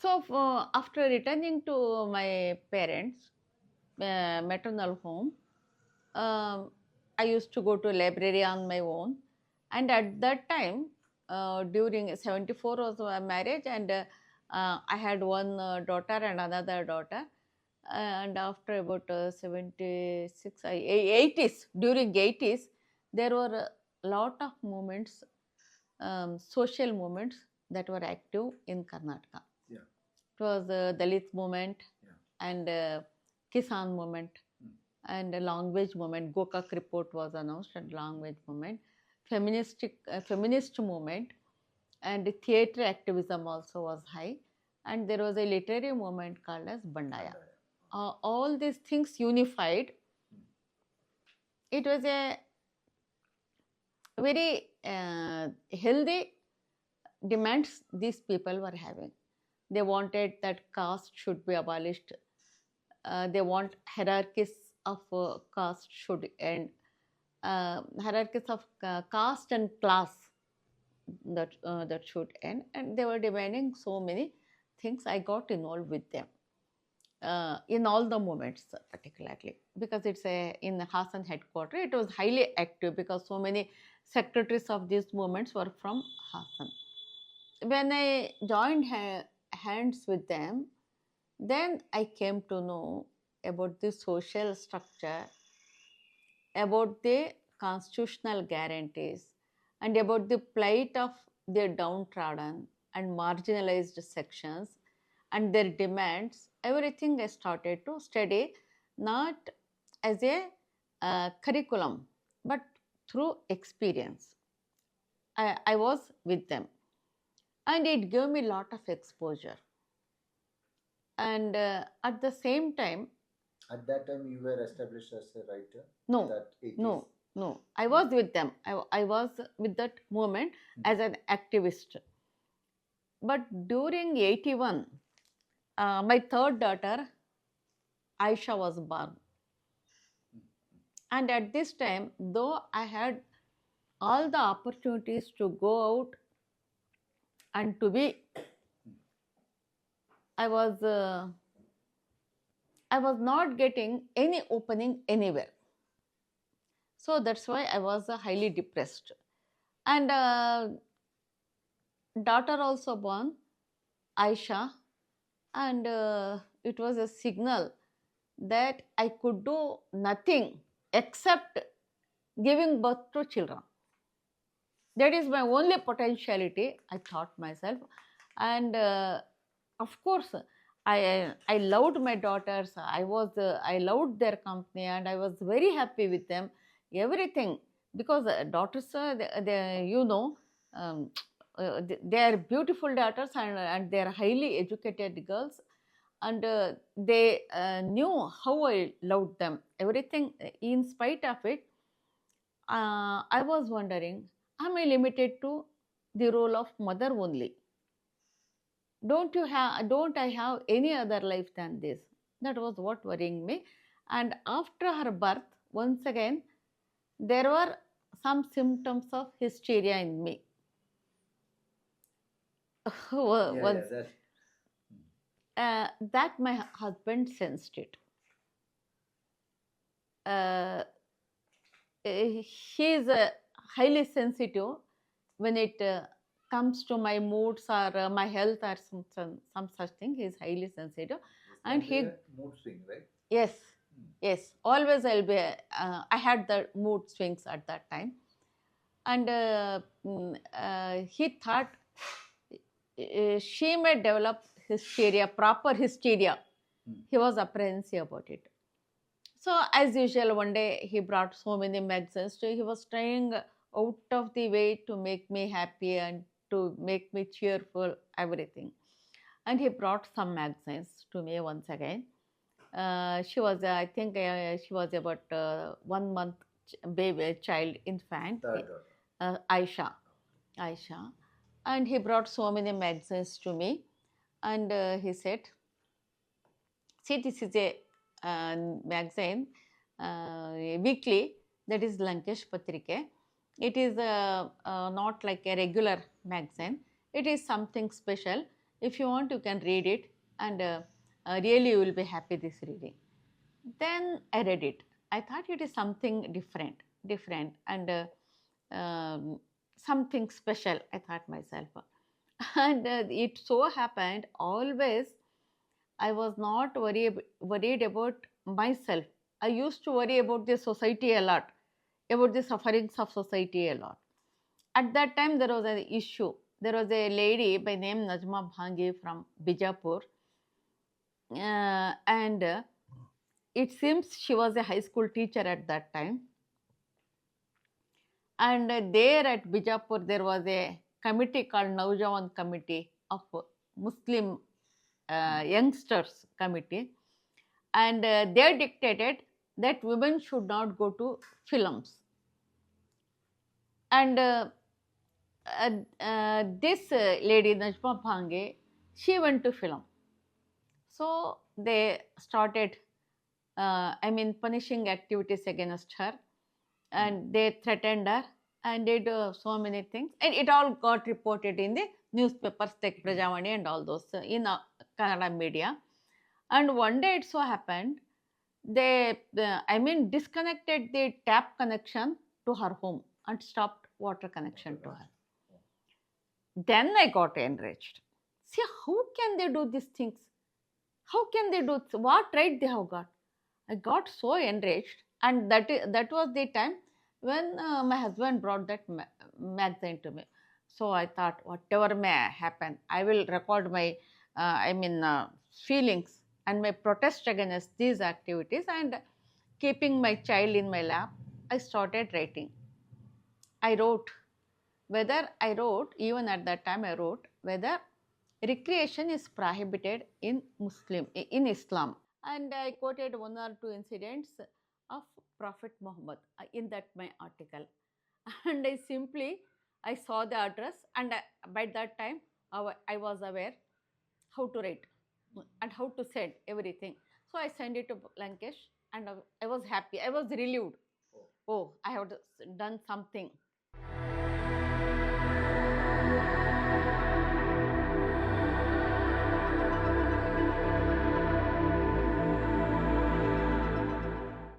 So after returning to my parents' maternal home, um, I used to go to library on my own, and at that time, during 74 was my marriage, and I had one daughter and another daughter, and after about 76, 80s, during 80s, there were a lot of movements, social movements that were active in Karnataka. Yeah. It was Dalit movement, Yeah. and Kisan movement, and a language movement. Gokak report was announced, and language movement, feminist movement, and theatre activism also was high, and there was a literary movement called as Bandaya. All these things unified. It was a very healthy demands these people were having. They wanted that caste should be abolished. They want hierarchies of caste should end. Hierarchies of caste and class that should end, and they were demanding so many things. I got involved with them in all the movements, particularly because it's a in the Hassan headquarters. It was highly active because so many secretaries of these movements were from Hassan. When I joined hands with them, then I came to know about the social structure, about the constitutional guarantees, and about the plight of their downtrodden and marginalized sections and their demands. Everything I started to study, not as a curriculum, but through experience. I was with them, and it gave me a lot of exposure. And at the same time, At that time, you were established as a writer? no, That 80s? no, I was with them. I was with that movement as an activist. But during 81, my third daughter, Aisha, was born. And at this time, though I had all the opportunities to go out and to be, I was not getting any opening anywhere. So that's why I was highly depressed. And daughter also born, Aisha, and it was a signal that I could do nothing except giving birth to children. That is my only potentiality, I thought myself. And of course, I loved my daughters. I loved their company, and I was very happy with them. Everything, because daughters, um, they are beautiful daughters, and they are highly educated girls, and they knew how I loved them. Everything, in spite of it, I was wondering, am I limited to the role of mother only? Don't I have any other life than this? That was what worrying me. And after her birth, once again, there were some symptoms of hysteria in me. Once, that my husband sensed it. He is highly sensitive when it comes to my moods or my health or some such thing. He is highly sensitive, and he mood swing, right? Yes, yes. Always I'll be. I had the mood swings at that time, and he thought she may develop hysteria, proper hysteria. He was apprehensive about it. So as usual, one day he brought so many magazines. He was trying out of the way to make me happy and to make me cheerful, everything. And he brought some magazines to me once again. She was, I think, she was about 1 month baby, child, infant, Aisha. And he brought so many magazines to me, and he said, "See, this is a magazine, weekly, that is Lankesh Patrike. It is not like a regular magazine. It is something special. If you want, you can read it, and really you will be happy this reading. Then I read it. I thought it is something different, and something special. I thought myself, and it so happened. Always, I was not worried about myself. I used to worry about the society a lot, about the sufferings of society a lot. At that time, there was an issue. There was a lady by name Najma Bhangi from Bijapur, and it seems she was a high school teacher at that time. And there at Bijapur, there was a committee called Naujawan Committee of Muslim youngsters committee, and they dictated that women should not go to films. And this lady Najma Bhange, she went to film. So they started, punishing activities against her, and they threatened her, and did so many things, and it all got reported in the newspapers like Prajavani and all those in Kannada media. And one day it so happened, they disconnected the tap connection to her home and stopped water connection to her. Then I got enraged. See, how can they do these things? How can they do what right they have got? I got so enraged, and that was the time when my husband brought that magazine to me. So I thought, whatever may happen, I will record my feelings and my protest against these activities. And keeping my child in my lap, I started writing. I wrote even at that time, I wrote whether recreation is prohibited in Islam. And I quoted one or two incidents of Prophet Muhammad in that my article. And I saw the address, and by that time I was aware how to write and how to send everything. So I sent it to Lankesh, and I was happy. I was relieved. Oh, I have done something.